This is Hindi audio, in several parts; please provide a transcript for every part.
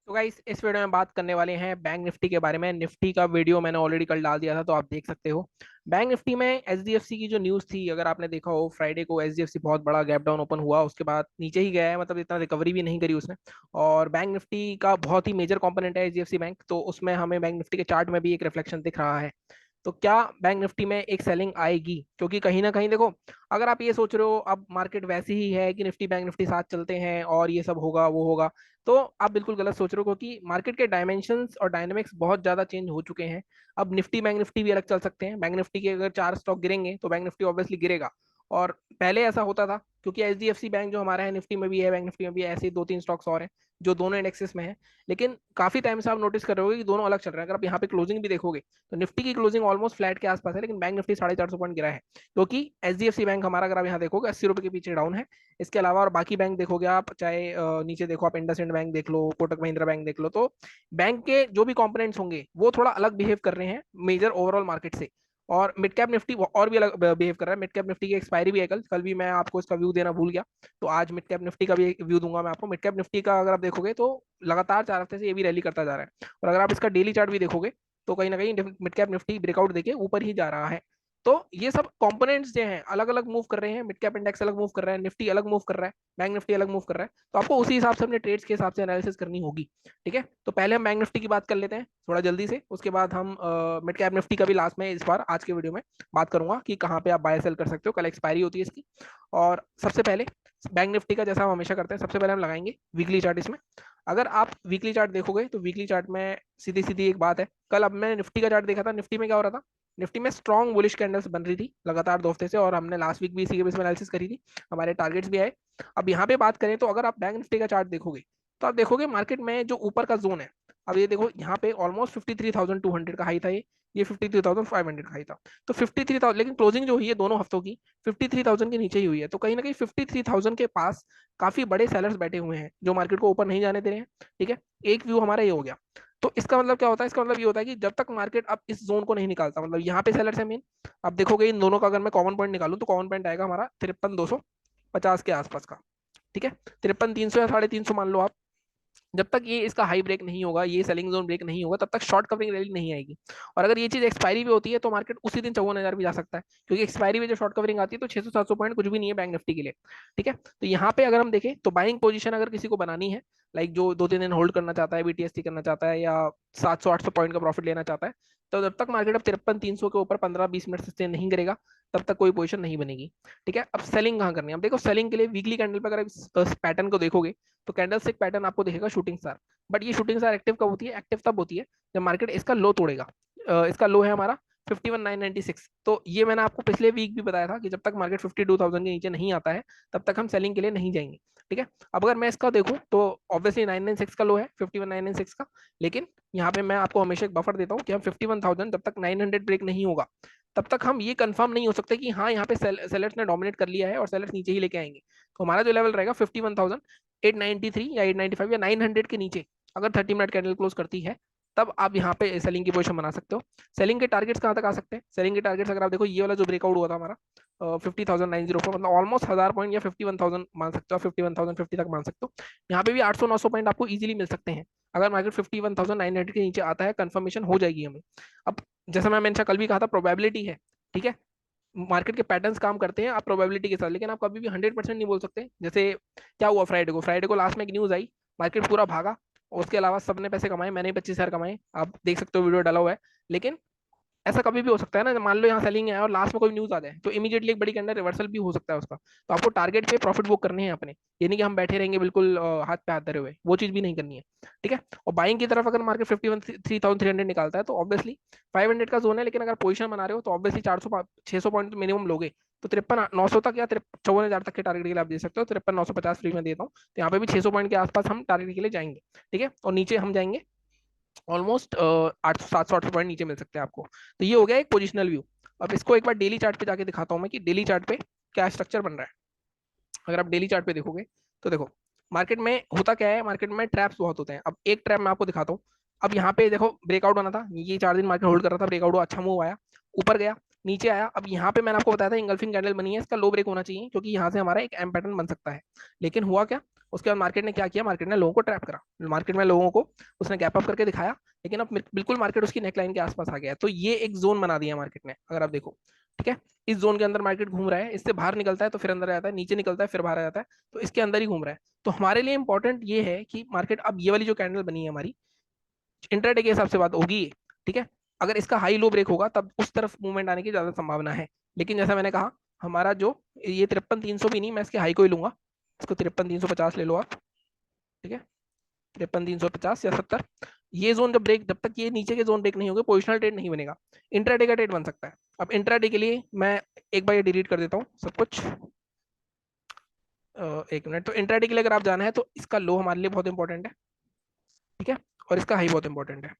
तो गाइस इस वीडियो में बात करने वाले हैं बैंक निफ्टी के बारे में। निफ्टी का वीडियो मैंने ऑलरेडी कल डाल दिया था, तो आप देख सकते हो। बैंक निफ्टी में एचडीएफसी की जो न्यूज़ थी, अगर आपने देखा हो, फ्राइडे को एचडीएफसी बहुत बड़ा गैप डाउन ओपन हुआ, उसके बाद नीचे ही गया है, मतलब इतना रिकवरी भी नहीं करी उसने। और बैंक निफ्टी का बहुत ही मेजर कंपोनेंट है एचडीएफसी बैंक, तो उसमें हमें बैंक निफ्टी के चार्ट में भी एक रिफ्लेक्शन दिख रहा है। तो क्या बैंक निफ्टी में एक सेलिंग आएगी? क्योंकि कहीं ना कहीं देखो, अगर आप ये सोच रहे हो अब मार्केट वैसी ही है कि निफ्टी बैंक निफ्टी साथ चलते हैं और ये सब होगा वो होगा, तो आप बिल्कुल गलत सोच रहे हो, क्योंकि मार्केट के डायमेंशंस और डायनेमिक्स बहुत ज्यादा चेंज हो चुके हैं। अब निफ्टी बैंक निफ्टी भी अलग चल सकते हैं। बैंक निफ्टी के अगर चार स्टॉक गिरेंगे तो बैंक निफ्टी ऑब्वियसली गिरेगा। और पहले ऐसा होता था, क्योंकि एचडीएफसी बैंक जो हमारा है, निफ्टी में भी है, बैंक निफ्टी में भी है, ऐसे ही दो तीन स्टॉक्स और हैं जो दोनों इंडेक्सेस में है। लेकिन काफी टाइम से आप नोटिस कर रहे होगे कि दोनों अलग चल रहे हैं। अगर आप यहाँ पे क्लोजिंग भी देखोगे तो निफ्टी की क्लोजिंग ऑलमोस्ट फ्लैट के आसपास है, लेकिन बैंक निफ्टी 450 पॉइंट गिरा है, क्योंकि एचडीएफसी बैंक हमारा, अगर आप यहाँ देखोगे, 80 रुपए के पीछे डाउन है। इसके अलावा और बाकी बैंक देखोगे आप, चाहे नीचे देखो, आप इंडसइंड बैंक देख लो, कोटक महिंद्रा बैंक देख लो, तो बैंक के जो भी कंपोनेंट्स होंगे वो थोड़ा अलग बिहेव कर रहे हैं मेजर ओवरऑल मार्केट से। और मिड कैप निफ्टी और भी अलग बिहेव कर रहा है। मिड कैप निफ्टी की एक्सपायरी भी है कल। कल भी मैं आपको इसका व्यू देना भूल गया, तो आज मिड कैप निफ्टी का भी व्यू दूंगा मैं आपको। मिड कैप निफ्टी का अगर आप देखोगे तो लगातार 4 हफ्ते से ये भी रैली करता जा रहा है। और अगर आप इसका डेली चार्ट भी देखोगे तो कहीं ना कहीं मिड कैप निफ्टी ब्रेकआउट देके ऊपर ही जा रहा है। तो ये सब कंपोनेंट्स जो हैं अलग अलग मूव कर रहे हैं। मिड कैप इंडेक्स अलग मूव कर रहा है, निफ्टी अलग मूव कर रहा है, बैंक निफ्टी अलग मूव कर रहा है। तो आपको उसी हिसाब से अपने ट्रेड्स के हिसाब से एनालिसिस करनी होगी। ठीक है, तो पहले हम बैंक निफ्टी की बात कर लेते हैं थोड़ा जल्दी से, उसके बाद हम मिड कैप निफ्टी का भी लास्ट में इस बार आज के वीडियो में बात करूंगा कि कहाँ पे आप बाय सेल कर सकते हो। कल एक्सपायरी होती है इसकी। और सबसे पहले बैंक निफ्टी का, जैसा हम हमेशा करते हैं, सबसे पहले हम लगाएंगे वीकली चार्ट इसमें। अगर आप वीकली चार्ट देखोगे तो वीकली चार्ट में सीधी सीधी एक बात है। कल अब मैंने निफ्टी का चार्ट देखा था, निफ्टी में क्या हो रहा था? निफ्टी में स्ट्रॉन्ग बुलिश कैंडल्स बन रही थी लगातार 2 हफ्ते से, और हमने लास्ट वीक भी इसी के बेस में एनालिसिस करी थी। हमारे टारगेट्स भी आए। अब यहाँ पे बात करें तो अगर आप बैंक निफ्टी का चार्ट देखोगे तो आप देखोगे मार्केट में जो ऊपर का जोन है, अब ये देखो, यहाँ पे ऑलमोस्ट 53,200 का हाई था ये 53,500 का हाई था। तो 53,000, लेकिन क्लोजिंग जो हुई है दोनों हफ्तों की 53,000 के नीचे ही हुई है। तो कहीं ना कहीं 53,000 के पास काफी बड़े सेलर्स बैठे हुए हैं जो मार्केट को ऊपर नहीं जाने दे रहे हैं। ठीक है, एक व्यू हमारा ये हो गया। तो इसका मतलब क्या होता है? इसका मतलब ये होता है कि जब तक मार्केट अब इस जोन को नहीं निकालता, मतलब यहाँ पे सेलर्स है मेन। अब देखोगे इन दोनों का अगर मैं कॉमन पॉइंट निकालूं तो कॉमन पॉइंट आएगा हमारा 53,250 के आसपास का। ठीक है, 53,300 या 350 मान लो आप। जब तक ये इसका हाई ब्रेक नहीं होगा, ये सेलिंग जोन ब्रेक नहीं होगा, तब तक शॉर्ट कवरिंग रैली नहीं आएगी। और अगर ये चीज एक्सपायरी भी होती है तो मार्केट उसी दिन 54,000 भी जा सकता है, क्योंकि एक्सपायरी में जो शॉर्ट कवरिंग आती है तो 600-700 पॉइंट कुछ भी नहीं है बैंक निफ्टी के लिए। ठीक है, तो यहाँ पे अगर हम देखें तो बाइंग पोजीशन अगर किसी को बनानी है, लाइक जो 2-3 दिन होल्ड करना चाहता है, बीटीएसटी करना चाहता है, या 700-800 पॉइंट का प्रॉफिट लेना चाहता है, तो जब तक मार्केट अब 53,300 के ऊपर 15-20 मिनट से stay नहीं करेगा, तब तक कोई पोजीशन नहीं बनेगी। ठीक है, अब सेलिंग कहाँ करनी है? अब देखो, सेलिंग के लिए वीकली कैंडल पर अगर इस पैटर्न को देखोगे तो कैंडल से एक पैटर्न आपको दिखेगा शूटिंग स्टार। बट ये शूटिंग स्टार एक्टिव कब होती है? एक्टिव तब होती है जब मार्केट इसका लो तोड़ेगा। इसका लो है हमारा 51,996। तो ये मैंने आपको पिछले वीक भी बताया था कि जब तक मार्केट 52,000 के नीचे नहीं आता है तब तक हम सेलिंग के लिए नहीं जाएंगे। ठीक है, अब अगर मैं इसका देखूं तो ऑब्वियसली 996 का लो है, 51,996 का। लेकिन यहाँ पे मैं आपको हमेशा एक बफर देता हूँ कि हम 51,000, जब तक 900 ब्रेक नहीं होगा तब तक हम ये कंफर्म नहीं हो सकते कि हाँ यहाँ पे सेलर्स ने डोमिनेट कर लिया है और सेलर्स नीचे ही लेके आएंगे। तो हमारा जो लेवल रहेगा 51,893 या 895 या 900 के नीचे, अगर 30 मिनट कैंडल क्लोज करती है, तब आप यहाँ पे सेलिंग की पोजीशन बना सकते हो। सेलिंग के टारगेट्स कहाँ तक आ सकते हैं? सेलिंग के टारगेट्स अगर आप देखो, ये वाला जो ब्रेकआउट हुआ था हमारा 50,904, मतलब ऑलमोस्ट 1000 पॉइंट, या 51,000 मान सकते हो, 51,050 तक मान सकते हो। यहाँ पे भी 800-900 पॉइंट आपको इजीली मिल सकते हैं अगर मार्केट 51,900 के नीचे आता है। कंफर्मेशन हो जाएगी हमें। अब जैसा मैंने कल भी कहा था, प्रोबेबिलिटी है। ठीक है, मार्केट के पैटर्न्स काम करते हैं आप प्रोबेबिलिटी के साथ, लेकिन आप कभी भी 100% नहीं बोल सकते। जैसे क्या हुआ फ्राइडे को लास्ट में एक न्यूज आई, मार्केट पूरा भागा, और उसके अलावा सबने पैसे कमाए, मैंने 25,000 कमाए, आप देख सकते हो, वीडियो डाला हुआ है। लेकिन ऐसा कभी भी हो सकता है ना, मान लो यहाँ सेलिंग है और लास्ट में कोई न्यूज आ जाए तो इमीडिएटली एक बड़ी कैंडल रिवर्सल भी हो सकता है उसका। तो आपको टारगेट पे प्रॉफिट बुक करने हैं अपने, ये नहीं कि हम बैठे रहेंगे बिल्कुल हाथ पे हाथ धरे हुए, वो चीज भी नहीं करनी है। ठीक है, और बाइंग की तरफ अगर मार्केट 53,300 निकालता है तो ऑब्वियसली 500 का जोन है, लेकिन अगर पोजिशन बना रहे हो तो ऑब्वियसली 400-600 पॉइंट मिनिमम लोगे। तो 53,900 तक या 54,000 तक के टारगेट के लिए आप दे सकते हो। 53,950 फ्री में देता हूँ, तो यहाँ पे भी 600 पॉइंट के आसपास हम टारगेट के लिए जाएंगे। ठीक है, और नीचे हम जाएंगे ऑलमोस्ट 800-700-800 पॉइंट नीचे मिल सकते हैं आपको। तो ये हो गया एक पोजिशनल व्यू। अब इसको एक बार डेली चार्ट पे जाके दिखाता हूँ मैं कि डेली चार्ट पे क्या स्ट्रक्चर बन रहा है। अगर आप डेली चार्ट पे देखोगे तो देखो, मार्केट में होता क्या है, मार्केट में ट्रैप्स बहुत होते हैं। अब एक ट्रैप मैं आपको दिखाता हूँ। अब यहाँ पे देखो, ब्रेकआउट बना था, ये 4 दिन मार्केट होल्ड कर रहा था, ब्रेकआउट हुआ, अच्छा मूव आया, ऊपर गया, नीचे आया। अब यहाँ पे मैंने आपको बताया था इंगल्फिंग कैंडल बनी है, इसका लो ब्रेक होना चाहिए, क्योंकि यहाँ से हमारा एक एम पैटर्न बन सकता है। लेकिन हुआ क्या, उसके बाद मार्केट ने क्या किया, मार्केट ने लोगों को ट्रैप करा, मार्केट में लोगों को उसने गैप अप करके दिखाया, लेकिन अब बिल्कुल मार्केट उसकी नेकलाइन के आसपास आ गया है। तो ये एक जोन बना दिया मार्केट ने, अगर आप देखो, ठीक है। इस जोन के अंदर मार्केट घूम रहा है, इससे बाहर निकलता है तो फिर अंदर आ जाता है, नीचे निकलता है फिर बाहर आ जाता है, तो इसके अंदर ही घूम रहा है। तो हमारे लिए इंपॉर्टेंट ये है कि मार्केट अब ये वाली जो कैंडल बनी है हमारी, इंट्राडे के हिसाब से बात होगी, ठीक है। अगर इसका हाई लो ब्रेक होगा तब उस तरफ मूवमेंट आने की ज्यादा संभावना है। लेकिन जैसा मैंने कहा, हमारा जो ये 53,300 भी नहीं, मैं इसके हाई को ही लूंगा, इसको 53,350 ले लो आप, ठीक है। 53,350 या 70, ये जोन जब ब्रेक, जब तक ये नीचे के जोन ब्रेक नहीं होंगे पोजिशनल ट्रेड नहीं बनेगा, इंट्राडे का ट्रेड बन सकता है। अब इंट्राडे के लिए मैं एक बार ये डिलीट कर देता हूँ सब कुछ, एक मिनट। तो इंट्राडे के लिए अगर आप जाना है तो इसका लो हमारे लिए बहुत इंपॉर्टेंट है, ठीक है, और इसका हाई बहुत इंपॉर्टेंट है।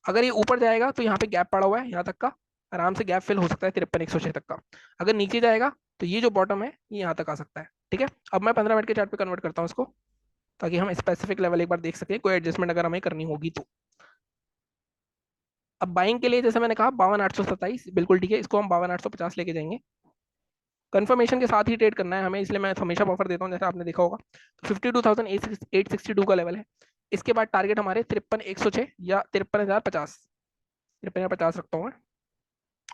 अगर ये ऊपर जाएगा तो यहाँ पे गैप पड़ा हुआ है, यहाँ तक का आराम से गैप फिल हो सकता है 53,106 तक का। अगर नीचे जाएगा तो ये जो बॉटम है ये यहाँ तक आ सकता है, ठीक है। अब मैं 15 मिनट के चार्ट पे कन्वर्ट करता हूँ इसको, ताकि हम स्पेसिफिक लेवल एक बार देख सकें, कोई एडजस्टमेंट अगर हमें करनी होगी तो। अब बाइंग के लिए जैसे मैंने कहा 52,827 बिल्कुल ठीक है, इसको हम 52,850 लेके जाएंगे। कंफर्मेशन के साथ ही ट्रेड करना है हमें, इसलिए मैं हमेशा बफर देता हूँ, जैसे आपने देखा होगा। तो 52,862 का लेवल है। इसके बाद टारगेट हमारे 53,106 या 53,050, 53,050 रखता हूँ मैं।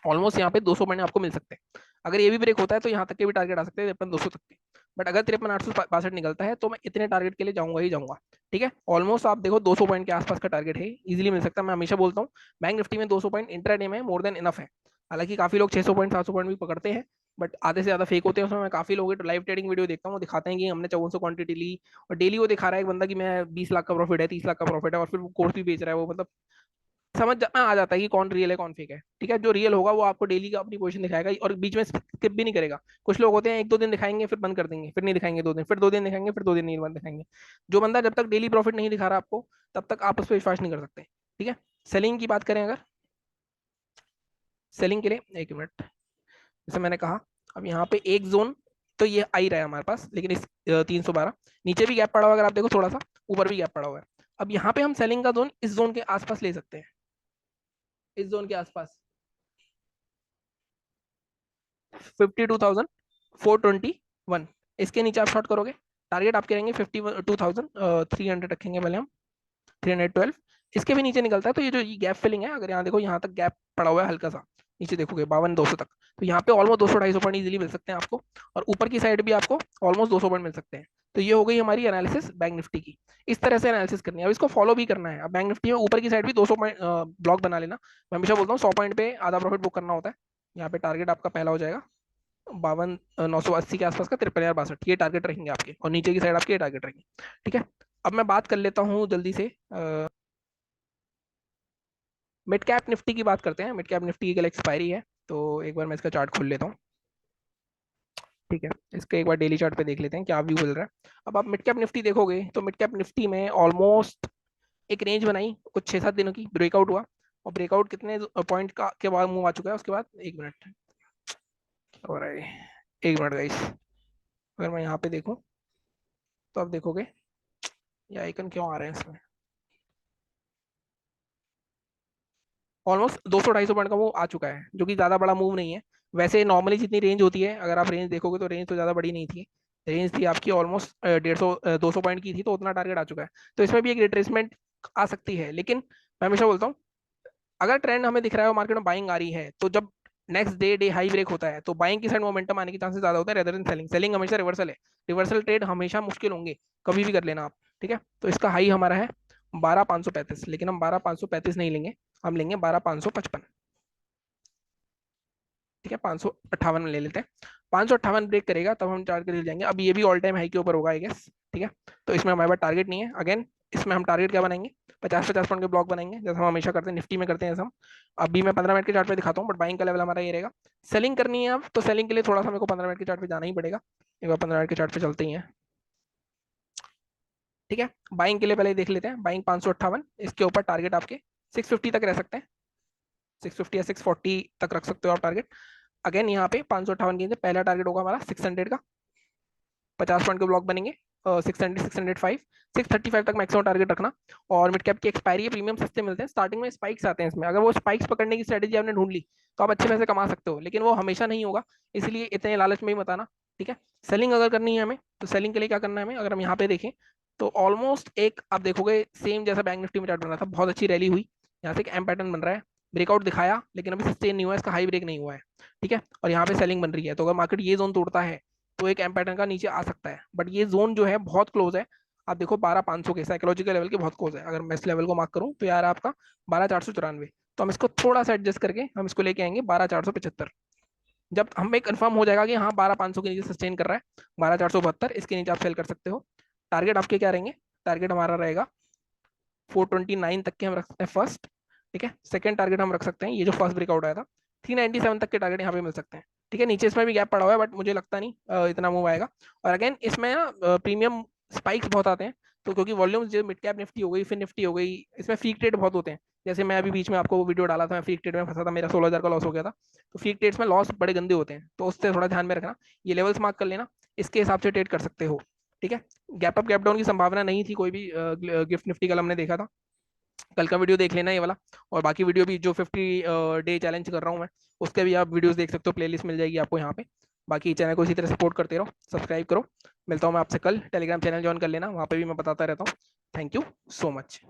ऑलमोस्ट यहाँ पे 200 पॉइंट आपको मिल सकते हैं। अगर ये भी ब्रेक होता है तो यहाँ तक के भी टारगेट आ सकते हैं 53,200 तक के। बट अगर 53,862 निकलता है तो मैं इतने टारगेट के लिए जाऊंगा ही जाऊंगा, ठीक है। ऑलमोस्ट आप देखो 200 पॉइंट के आसपास का टारगेट है, इजीली मिल सकता है। मैं हमेशा बोलता हूँ बैंक निफ्टी में 200 पॉइंट इंट्राडे में मोर देन इनफ है। हालांकि काफी लोग 600 पॉइंट 700 पॉइंट भी पकड़ते हैं, बट आधे से ज्यादा फेक होते हैं उसमें। मैं काफी लोगों की लाइव ट्रेडिंग वीडियो देखता हूँ, वो दिखाते हैं कि हमने 5400 क्वांटिटी ली, और डेली वो दिखा रहा है एक बंदा कि मैं 20 लाख का प्रॉफिट है, 30 लाख का प्रॉफिट है, और फिर वो कोर्स भी बेच रहा है। वो मतलब समझ आ जाता है कि कौन रियल है कौन फेक है, ठीक है। जो रियल होगा वो आपको डेली का अपनी पोजीशन दिखाएगा और बीच में स्किप भी नहीं करेगा। कुछ लोग होते हैं एक दो दिन दिखाएंगे फिर बंद कर देंगे, फिर नहीं दिखाएंगे 2 दिन, फिर 2 दिन दिखाएंगे, फिर 2 दिन नहीं बंद दिखाएंगे। जो बंदा जब तक डेली प्रॉफिट नहीं दिखा रहा आपको, तब तक आप उस पर विश्वास नहीं कर सकते, ठीक है। सेलिंग की बात करें अगर, सेलिंग के लिए एक मिनट, जैसे मैंने कहा, अब यहाँ पे एक जोन तो ये आ ही रहा है हमारे पास, लेकिन इस 312 नीचे भी गैप पड़ा हुआ है, अगर आप देखो थोड़ा सा ऊपर भी गैप पड़ा हुआ है। अब यहाँ पे हम सेलिंग का जोन इस जोन के आसपास ले सकते हैं, इस जोन के आसपास 52,421, इसके नीचे आप शॉर्ट करोगे, टारगेट आपके रहेंगे 52,300 रखेंगे पहले हम, 312। इसके भी नीचे निकलता है तो ये जो गैप फिलिंग है, अगर यहाँ देखो यहाँ तक गैप पड़ा हुआ है हल्का सा, नीचे देखोगे 52,200 तक, तो यहाँ पे ऑलमोस्ट 200-250 पॉइंट इजीली मिल सकते हैं आपको, और ऊपर की साइड भी आपको ऑलमोस्ट 200 पॉइंट मिल सकते हैं। तो ये हो गई हमारी एनालिसिस बैंक निफ्टी की। इस तरह से एनालिसिस करनी है, अब इसको फॉलो भी करना है। अब बैंक निफ्टी में ऊपर की साइड भी 200 पॉइंट ब्लॉक बना लेना। मैं हमेशा बोलता हूँ 100 पॉइंट पे आधा प्रॉफिट बुक करना होता है। यहाँ पे टारगेट आपका पहला हो जाएगा 52,980 के आसपास का, 53,062 ये टारगेट रहेंगे आपके, और नीचे की साइड आपके ये टारगेट रहेंगे, ठीक है। अब मैं बात कर लेता हूँ जल्दी से, मिड कैप निफ्टी की बात करते हैं। मिड कैप निफ्टी की कल एक्सपायरी है, तो एक बार मैं इसका चार्ट खोल लेता हूँ, ठीक है। इसका एक बार डेली चार्ट पे देख लेते हैं क्या व्यू मिल रहा है। अब आप मिड कैप निफ्टी देखोगे तो मिड कैप निफ्टी में ऑलमोस्ट एक रेंज बनाई कुछ 6-7 दिनों की, ब्रेकआउट हुआ, और ब्रेकआउट कितने पॉइंट का के बाद मूव आ चुका है उसके बाद, एक मिनट क्या हो रहा है, एक मिनट गाइस। अगर मैं यहाँ पे देखूँ तो आप देखोगे ये आइकन क्यों आ रहे हैं इसमें, ऑलमोस्ट 200-250 पॉइंट का मूव आ चुका है, जो कि ज़्यादा बड़ा मूव नहीं है। वैसे नॉर्मली जितनी रेंज होती है, अगर आप रेंज देखोगे तो रेंज तो ज़्यादा बड़ी नहीं थी, रेंज थी आपकी ऑलमोस्ट 150 200 पॉइंट की थी, तो उतना टारगेट आ चुका है। तो इसमें भी एक रिट्रेसमेंट आ सकती है, लेकिन मैं हमेशा बोलता हूँ अगर ट्रेंड हमें दिख रहा है और मार्केट में बाइंग आ रही है, तो जब नेक्स्ट डे हाई ब्रेक होता है तो बाइंग की साइड मोमेंटम आने के चांसेस ज्यादा होते हैं रेदर देन सेलिंग। सेलिंग हमेशा रिवर्सल है, रिवर्सल ट्रेड हमेशा मुश्किल होंगे, कभी भी कर लेना आप, ठीक है। तो इसका हाई हमारा है 12,535, लेकिन हम 12,535 नहीं लेंगे, हम लेंगे 12,555, ठीक है। 558 में ले लेते हैं, 558 ब्रेक करेगा तब हम टारगेट ले जाएंगे। अब ये भी ऑल टाइम हाई के ऊपर होगा आई गेस, ठीक है। तो इसमें हमारे पास टारगेट नहीं है। अगेन इसमें हम टारगेट क्या बनाएंगे, 50-50 पॉइंट के ब्लॉक बनाएंगे, जैसे हम हमेशा करते हैं निफ्टी में करते हैं। जैसे हम अभी मैं 15 मिनट के चार्ट पे दिखाता हूँ, बट बाइंग का लेवल हमारा ये रहेगा। सेलिंग करनी है अब, तो सेलिंग के लिए थोड़ा सा मेरे को 15 मिनट के चार्ट पे जाना ही पड़ेगा। एक बार 15 मिनट के चार्ट पे चलते ही हैं, ठीक है। बाइंग के लिए पहले देख लेते हैं, बाइंग 558, इसके ऊपर टारगेट आपके 650 तक रह सकते हैं, 650 या 640 तक रख सकते हो आप टारगेट। अगेन यहाँ पे 558 के पहला टारगेट होगा हमारा 600 का, 50 पॉइंट के ब्लॉक बनेंगे, 600 605 635 तक मैक्सिमम टारगेट रखना। और मिड कैप की एक्सपायरी है, प्रीमियम सस्ते मिलते हैं, स्टार्टिंग में स्पाइक्स आते हैं इसमें, अगर वो स्पाइक्स पकड़ने की स्ट्रेटेजी आपने ढूंढ ली तो आप अच्छे पैसे कमा सकते हो, लेकिन वो हमेशा नहीं होगा, इसलिए इतने लालच में ही मत आना। ठीक है। सेलिंग अगर करनी है हमें, तो सेलिंग के लिए क्या करना है हमें, अगर हम यहाँ पे देखें तो ऑलमोस्ट एक आप देखोगे सेम जैसा बैंक निफ्टी में चार्ट बन रहा था, बहुत अच्छी रैली हुई, यहाँ से एक एम पैटर्न बन रहा है, ब्रेकआउट दिखाया लेकिन अभी सस्टेन नहीं हुआ, इसका हाई ब्रेक नहीं हुआ है। ठीक है, और यहाँ पे सेलिंग बन रही है, तो अगर मार्केट ये जोन तोड़ता है तो एक एम पैटर्न का नीचे आ सकता है, बट ये जोन जो है बहुत क्लोज है। आप देखो 12,500 के साइकोलॉजिकल लेवल के बहुत क्लोज है, अगर मैं इस लेवल को मार्क करूँ तो यार आपका 12,494, तो हम इसको थोड़ा सा एडजस्ट करके हम इसको लेके आएंगे 12,475। जब हमें कंफर्म हो जाएगा कि हाँ 12,500 के नीचे सस्टेन कर रहा है, 12,472 इसके नीचे आप सेल कर सकते हो। टारगेट आपके क्या रहेंगे, टारगेट हमारा रहेगा 429 तक के हम रख सकते हैं फर्स्ट। ठीक है, सेकंड टारगेट हम रख सकते हैं ये जो फर्स्ट ब्रेकआउट आया था 397 तक के टारगेट यहाँ पे मिल सकते हैं। ठीक है, नीचे इसमें भी गैप पड़ा हुआ है बट मुझे लगता नहीं इतना मूव आएगा। और अगेन इसमें ना प्रीमियम स्पाइक्स बहुत आते हैं, तो क्योंकि वॉल्यूम्स जो मिड कैप निफ्टी हो गई, फिर निफ्टी हो गई, इसमें फ्री ट्रेड बहुत होते हैं। जैसे मैं अभी बीच में आपको वो वीडियो डाला था, मैं फ्री ट्रेड में फंसा था, मेरा 16,000 का लॉस हो गया था। तो फ्री ट्रेड्स में लॉस बड़े गंदे होते हैं, तो उससे थोड़ा ध्यान में रखना, ये लेवल्स मार्क कर लेना, इसके हिसाब से ट्रेड कर सकते हो। ठीक है, गैप अप गैप डाउन की संभावना नहीं थी कोई भी, गिफ्ट निफ्टी कल हमने देखा था, कल का वीडियो देख लेना ये वाला। और बाकी वीडियो भी जो 50 डे चैलेंज कर रहा हूँ मैं, उसके भी आप वीडियोस देख सकते हो, प्लेलिस्ट मिल जाएगी आपको यहाँ पे। बाकी चैनल को इसी तरह सपोर्ट करते रहो, सब्सक्राइब करो। मिलता हूँ मैं आपसे कल, टेलीग्राम चैनल ज्वाइन कर लेना, वहाँ पे भी मैं बताता रहता हूँ। Thank you so much.